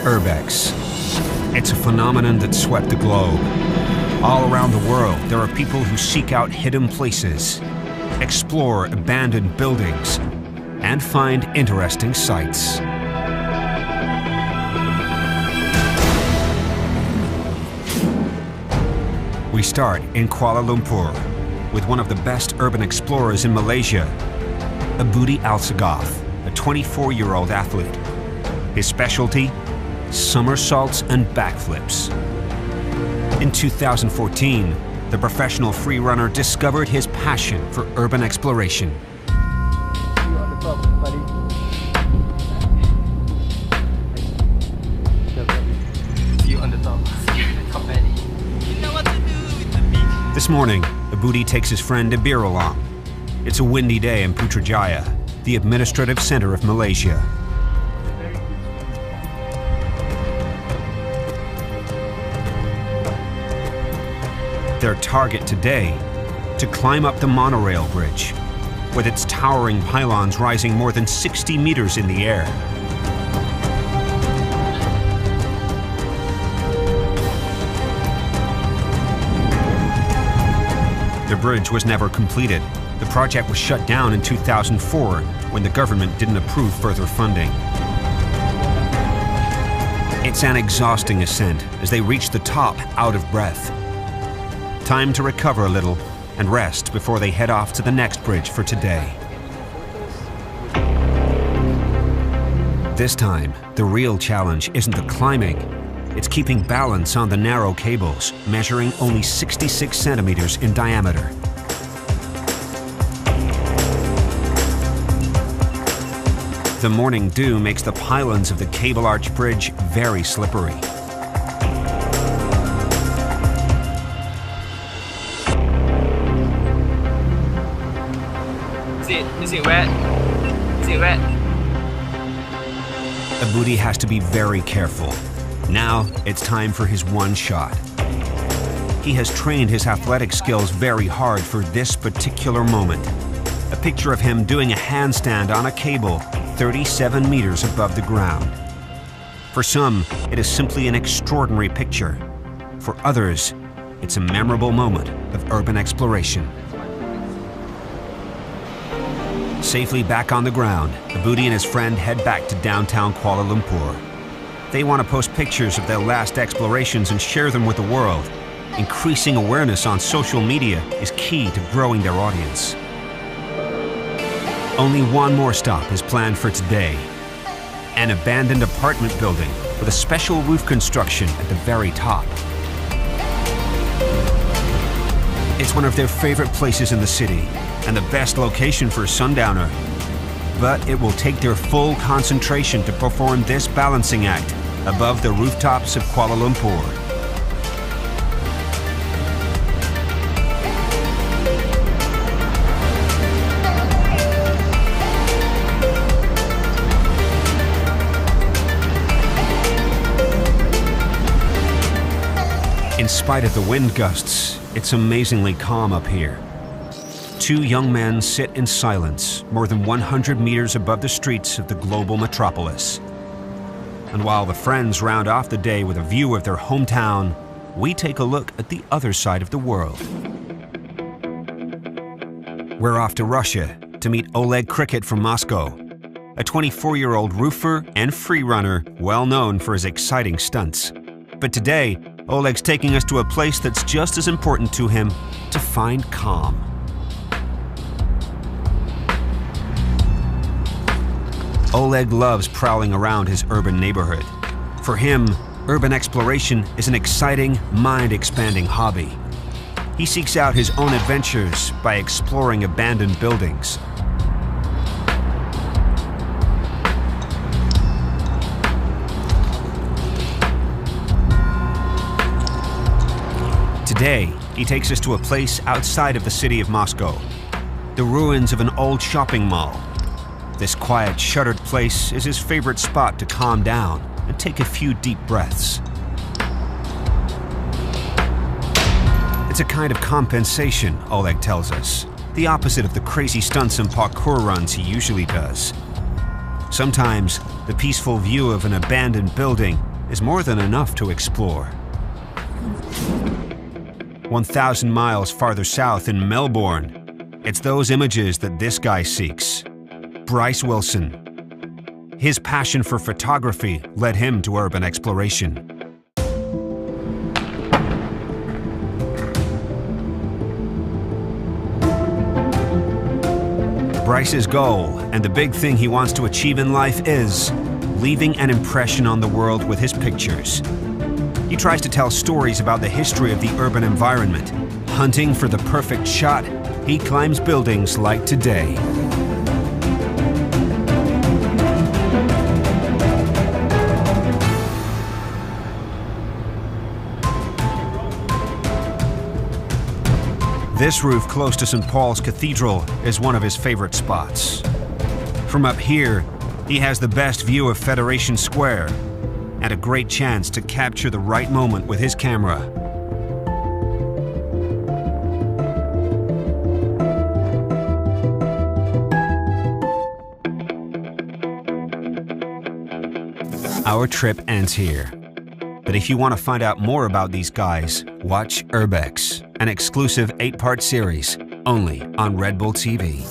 Urbex. It's a phenomenon that swept the globe. All around the world, there are people who seek out hidden places, explore abandoned buildings, and find interesting sights. We start in Kuala Lumpur with one of the best urban explorers in Malaysia, Budi Alsagath, a 24-year-old athlete. His specialty? Somersaults and backflips. In 2014, the professional free runner discovered his passion for urban exploration. This morning, Budi takes his friend Abir along. It's a windy day in Putrajaya, the administrative center of Malaysia. Their target today, to climb up the monorail bridge, with its towering pylons rising more than 60 meters in the air. The bridge was never completed. The project was shut down in 2004 when the government didn't approve further funding. It's an exhausting ascent as they reach the top out of breath. Time to recover a little and rest before they head off to the next bridge for today. This time, the real challenge isn't the climbing. It's keeping balance on the narrow cables, measuring only 66 centimeters in diameter. The morning dew makes the pylons of the cable arch bridge very slippery. Is it wet? Is it wet? Budi has to be very careful. Now it's time for his one shot. He has trained his athletic skills very hard for this particular moment. A picture of him doing a handstand on a cable 37 meters above the ground. For some, it is simply an extraordinary picture. For others, it's a memorable moment of urban exploration. Safely back on the ground, Budi and his friend head back to downtown Kuala Lumpur. They want to post pictures of their last explorations and share them with the world. Increasing awareness on social media is key to growing their audience. Only one more stop is planned for today. An abandoned apartment building with a special roof construction at the very top. It's one of their favorite places in the city and the best location for a sundowner. But it will take their full concentration to perform this balancing act above the rooftops of Kuala Lumpur. In spite of the wind gusts, it's amazingly calm up here. Two young men sit in silence more than 100 meters above the streets of the global metropolis. And while the friends round off the day with a view of their hometown, we take a look at the other side of the world. We're off to Russia to meet Oleg Cricket from Moscow, a 24-year-old roofer and free runner well known for his exciting stunts. But today, Oleg's taking us to a place that's just as important to him, to find calm. Oleg loves prowling around his urban neighborhood. For him, urban exploration is an exciting, mind-expanding hobby. He seeks out his own adventures by exploring abandoned buildings. Today, he takes us to a place outside of the city of Moscow, the ruins of an old shopping mall. This quiet, shuttered place is his favorite spot to calm down and take a few deep breaths. It's a kind of compensation, Oleg tells us, the opposite of the crazy stunts and parkour runs he usually does. Sometimes, the peaceful view of an abandoned building is more than enough to explore. 1,000 miles farther south in Melbourne, it's those images that this guy seeks. Bryce Wilson. His passion for photography led him to urban exploration. Bryce's goal, and the big thing he wants to achieve in life, is leaving an impression on the world with his pictures. He tries to tell stories about the history of the urban environment. Hunting for the perfect shot, he climbs buildings like today. This roof close to St. Paul's Cathedral is one of his favorite spots. From up here, he has the best view of Federation Square and a great chance to capture the right moment with his camera. Our trip ends here. But if you want to find out more about these guys, watch Urbex, an exclusive 8-part series only on Red Bull TV.